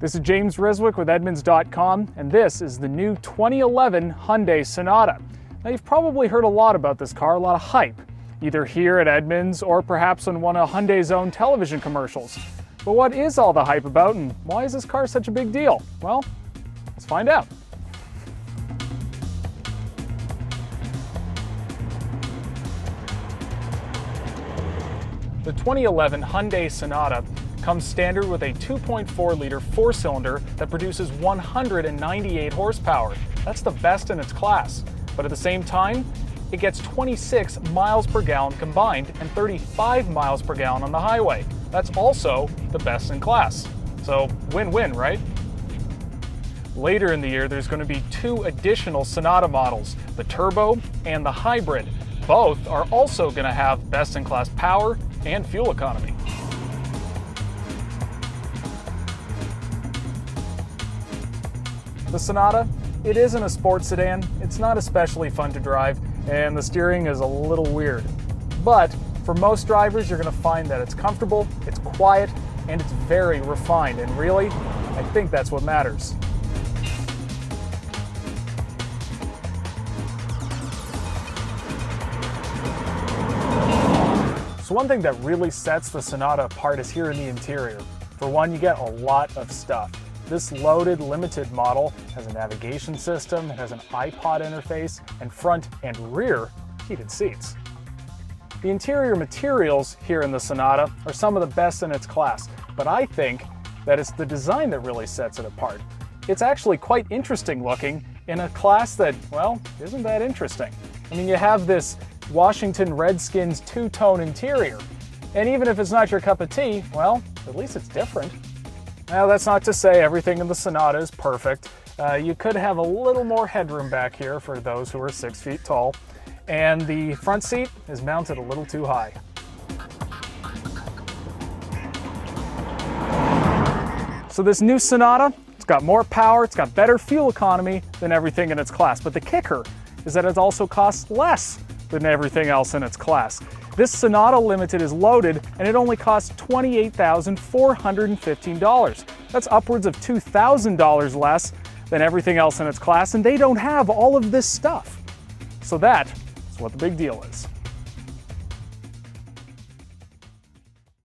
This is James Riswick with Edmunds.com, and this is the new 2011 Hyundai Sonata. Now, you've probably heard a lot about this car, a lot of hype, either here at Edmunds or perhaps on one of Hyundai's own television commercials. But what is all the hype about, and why is this car such a big deal? Well, let's find out. The 2011 Hyundai Sonata comes standard with a 2.4-liter four-cylinder that produces 198 horsepower. That's the best in its class. But at the same time, it gets 26 miles per gallon combined and 35 miles per gallon on the highway. That's also the best in class. So win-win, right? Later in the year, there's going to be two additional Sonata models, the Turbo and the Hybrid. Both are also going to have best-in-class power and fuel economy. The Sonata, it isn't a sports sedan, it's not especially fun to drive, and the steering is a little weird. But for most drivers, you're going to find that it's comfortable, it's quiet, and it's very refined, and really, I think that's what matters. So one thing that really sets the Sonata apart is here in the interior. For one, you get a lot of stuff. This loaded limited model has a navigation system, it has an iPod interface, and front and rear heated seats. The interior materials here in the Sonata are some of the best in its class, but I think that it's the design that really sets it apart. It's actually quite interesting looking in a class that, well, isn't that interesting. I mean, you have this Washington Redskins two-tone interior, and even if it's not your cup of tea, well, at least it's different. Now, that's not to say everything in the Sonata is perfect. You could have a little more headroom back here for those who are 6 feet tall, and the front seat is mounted a little too high. So this new Sonata, it's got more power, it's got better fuel economy than everything in its class, but the kicker is that it also costs less than everything else in its class. This Sonata Limited is loaded, and it only costs $28,415. That's upwards of $2,000 less than everything else in its class, and they don't have all of this stuff. So that is what the big deal is.